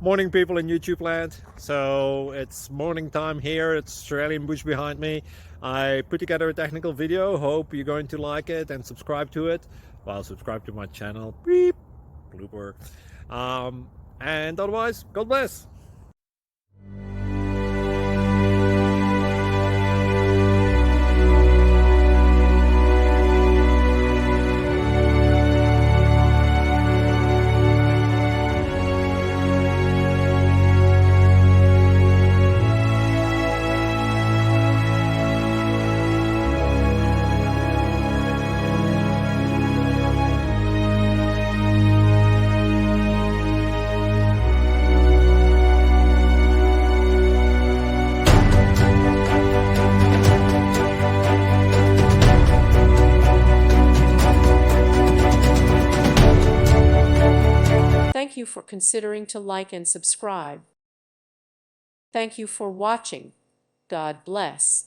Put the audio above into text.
Morning, people in YouTube land. So it's morning time here. It's Australian bush behind me. I put together a technical video. Hope you're going to like it and subscribe to it. Well, subscribe to my channel. Beep, blooper. And otherwise, God bless. Thank you for considering to like and subscribe. Thank you for watching. God bless.